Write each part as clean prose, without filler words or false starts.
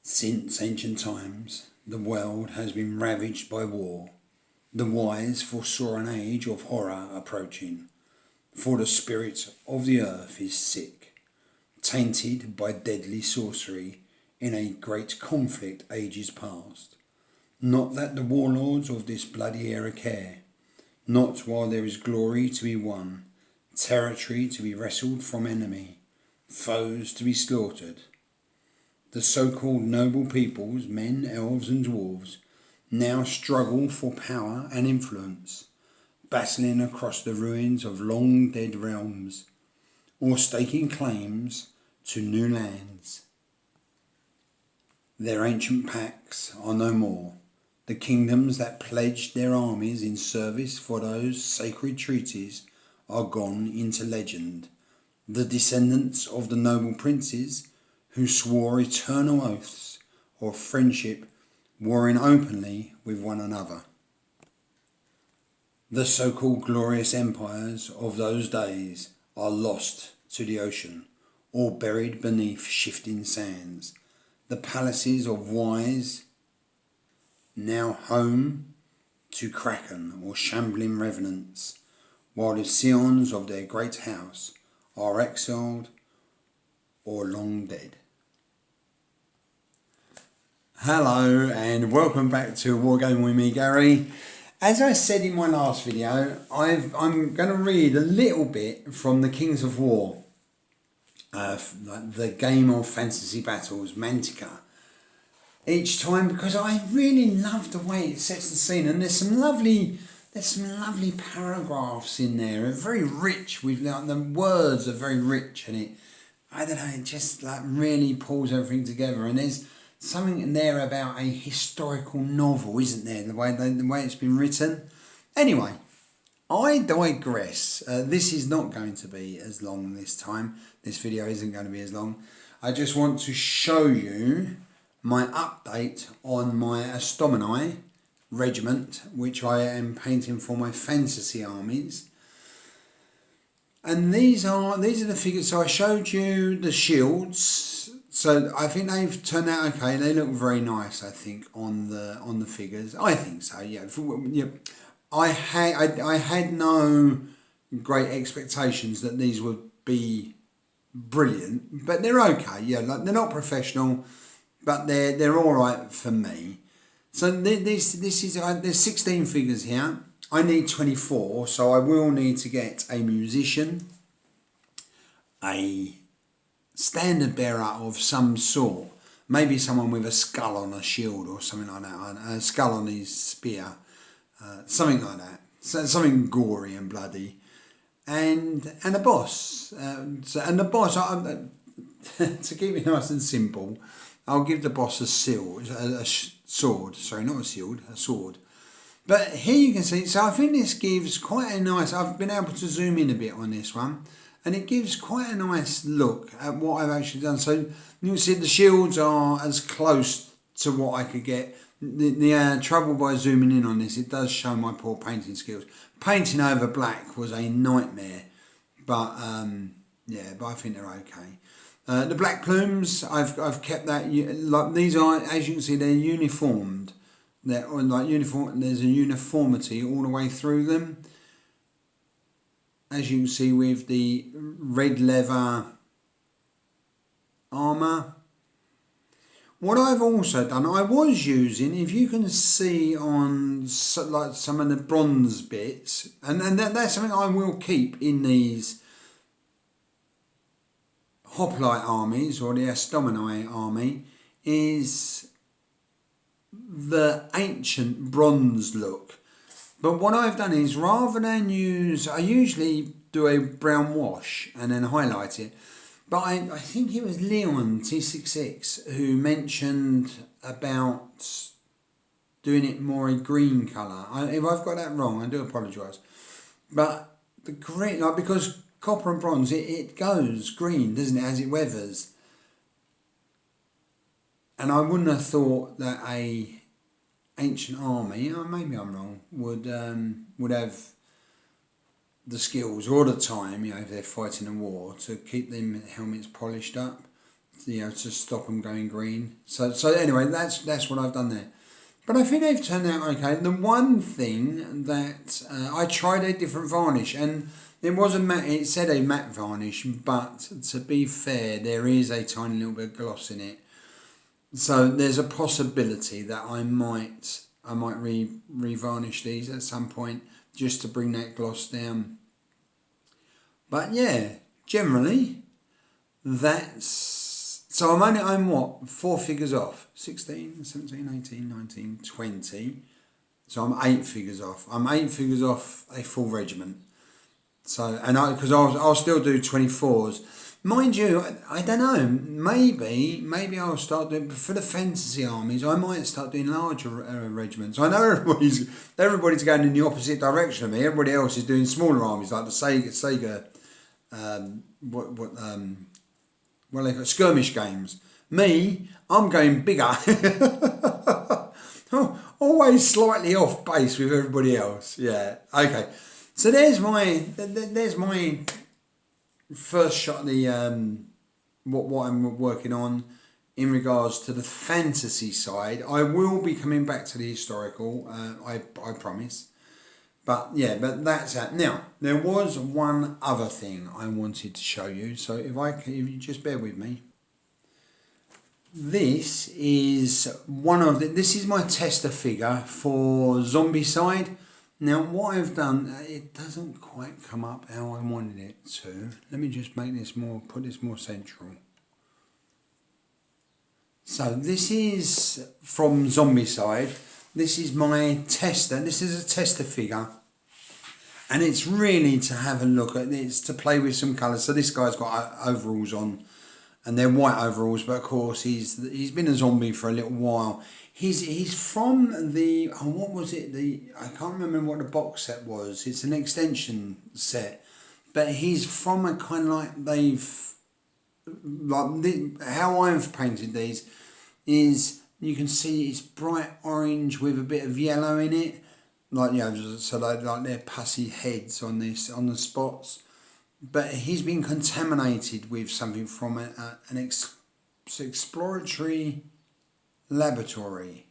Since ancient times, the world has been ravaged by war. The wise foresaw an age of horror approaching, for the spirit of the earth is sick, tainted by deadly sorcery in a great conflict ages past. Not that the warlords of this bloody era care, not while there is glory to be won, territory to be wrestled from enemy, foes to be slaughtered. The so-called noble peoples, men, elves and dwarves, now struggle for power and influence, battling across the ruins of long-dead realms, or staking claims to new lands. Their ancient pacts are no more. The kingdoms that pledged their armies in service for those sacred treaties are gone into legend. The descendants of the noble princes who swore eternal oaths of friendship, warring openly with one another. The so-called glorious empires of those days are lost to the ocean, or buried beneath shifting sands. The palaces of wise, now home to kraken or shambling revenants, while the scions of their great house are exiled or long dead. Hello and welcome back to Wargaming with me, Garry. As I said in my last video, I'm going to read a little bit from the Kings of War, the game of fantasy battles, Mantica, each time, because I really love the way it sets the scene, and there's some lovely paragraphs in there. They're very rich with the words are very rich, and it just really pulls everything together. And there's something in there about a historical novel, isn't there? The way it's been written. Anyway, I digress. This is not going to be as long this time. This video isn't going to be as long. I just want to show you my update on my Astomini regiment, which I am painting for my fantasy armies. And these are the figures. So I showed you the shields. So I think they've turned out okay. They look very nice, I think, on the figures. I think so. Yeah. I had no great expectations that these would be brilliant, but they're okay. Yeah, they're not professional, but they're all right for me. So this is there's 16 figures here. I need 24, so I will need to get a musician, a standard bearer of some sort, maybe someone with a skull on a shield or something like that, a skull on his spear, something like that, so something gory and bloody, and a boss. And the boss, to keep it nice and simple, I'll give the boss a sword. Sorry, not a shield, a sword. But here you can see, so I think this gives quite a nice, I've been able to zoom in a bit on this one, and it gives quite a nice look at what I've actually done. So you can see the shields are as close to what I could get. The trouble by zooming in on this, it does show my poor painting skills. Painting over black was a nightmare, but but I think they're okay. The black plumes, I've kept that, like these are, as you can see, they're uniformed. They're like uniform. There's a uniformity all the way through them, as you can see with the red leather armour. What I've also done, I was using, if you can see on like some of the bronze bits, and that's something I will keep in these Hoplite armies, or the Astomini army, is the ancient bronze look. But what I've done is, rather than I usually do a brown wash and then highlight it, but I think it was Leon T66 who mentioned about doing it more a green colour. If I've got that wrong, I do apologise. But the green, because copper and bronze, it goes green, doesn't it, as it weathers. And I wouldn't have thought that a ancient army, maybe I'm wrong, would have the skills or the time, if they're fighting a war, to keep them helmets polished up. to stop them going green. So anyway, that's what I've done there. But I think they've turned out okay. The one thing that I tried a different varnish, and it was a matte. It said a matte varnish, but to be fair, there is a tiny little bit of gloss in it. So there's a possibility that I might re-varnish these at some point just to bring that gloss down. But yeah, generally, so I'm what, 4 figures off? 16, 17, 18, 19, 20. So I'm 8 figures off. I'm 8 figures off a full regiment. So, because I'll still do 24s. Mind you, I don't know, maybe I'll start doing, for the fantasy armies, I might start doing larger regiments. I know everybody's going in the opposite direction of me. Everybody else is doing smaller armies, like the Sega well, they've got skirmish games. Me, I'm going bigger. Always slightly off base with everybody else. Yeah, okay. So there's my first shot of the what I'm working on in regards to the fantasy side. I will be coming back to the historical. I promise. But that's that. Now, there was one other thing I wanted to show you. So if you just bear with me. This is this is my tester figure for Zombiecide. Now what I've done, it doesn't quite come up how I wanted it to. Let me just put this more central. So this is from Zombiecide. This is my tester. This is a tester figure. And it's really to have a look at, it's to play with some colours. So this guy's got overalls on, and they're white overalls, but of course he's been a zombie for a little while. He's from the, what was it? I can't remember what the box set was. It's an extension set, but he's from a kind of how I've painted these is, you can see it's bright orange with a bit of yellow in it, so they're pussy heads on the spots. But he's been contaminated with something from an exploratory laboratory,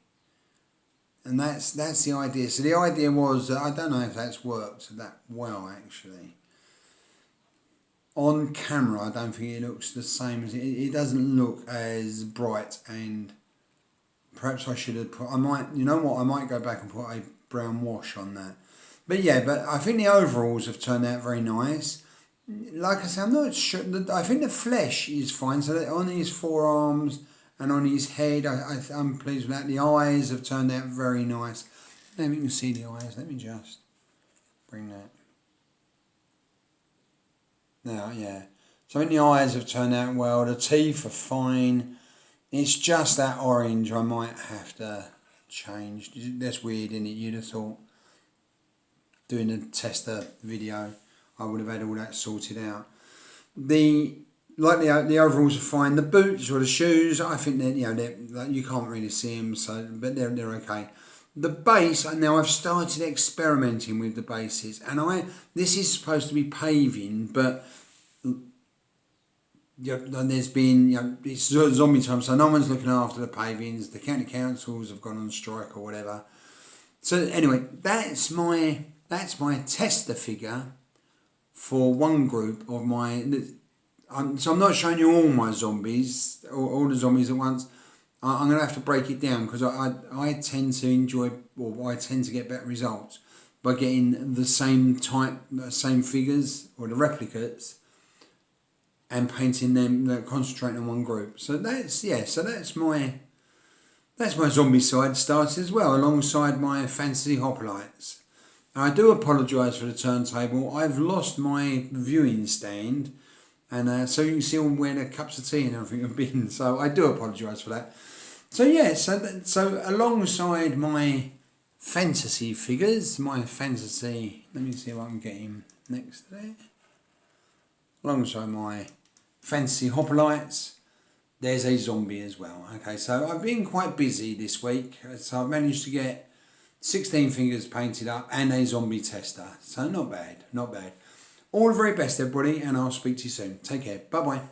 and that's the idea. So the idea was that, I don't know if that's worked that well actually. On camera, I don't think it looks the same as it doesn't look as bright, and perhaps I should have put, I might go back and put a brown wash on that. But I think the overalls have turned out very nice. Like I say, I'm not sure. I think the flesh is fine. So that on his forearms and on his head, I'm pleased with that. The eyes have turned out very nice. Let me see the eyes. Let me just bring that. Now, yeah. So I think the eyes have turned out well. The teeth are fine. It's just that orange I might have to change. That's weird, isn't it? You'd have thought, doing the tester video, I would have had all that sorted out. The overalls are fine. The boots or the shoes, I think they're you can't really see them, but they're okay. The base, now I've started experimenting with the bases, and this is supposed to be paving, but there's been it's zombie time, so no one's looking after the pavings. The county councils have gone on strike or whatever. So anyway, that's my tester figure for one group of my. So I'm not showing you all my zombies, all the zombies at once. I'm going to have to break it down, because I tend to enjoy, or I tend to get better results by getting the same figures or the replicates, and painting them, concentrating on one group. So that's my Zombiecide started as well, alongside my fantasy hoplites. I do apologise for the turntable. I've lost my viewing stand, and so you can see where the cups of tea and everything have been. So I do apologise for that. So alongside my fantasy figures, let me see if I can get him next there. Alongside my fantasy hoplites, there's a zombie as well. Okay, so I've been quite busy this week. So I've managed to get 16 figures painted up and a zombie tester. So not bad, not bad. All the very best, everybody, and I'll speak to you soon. Take care. Bye-bye.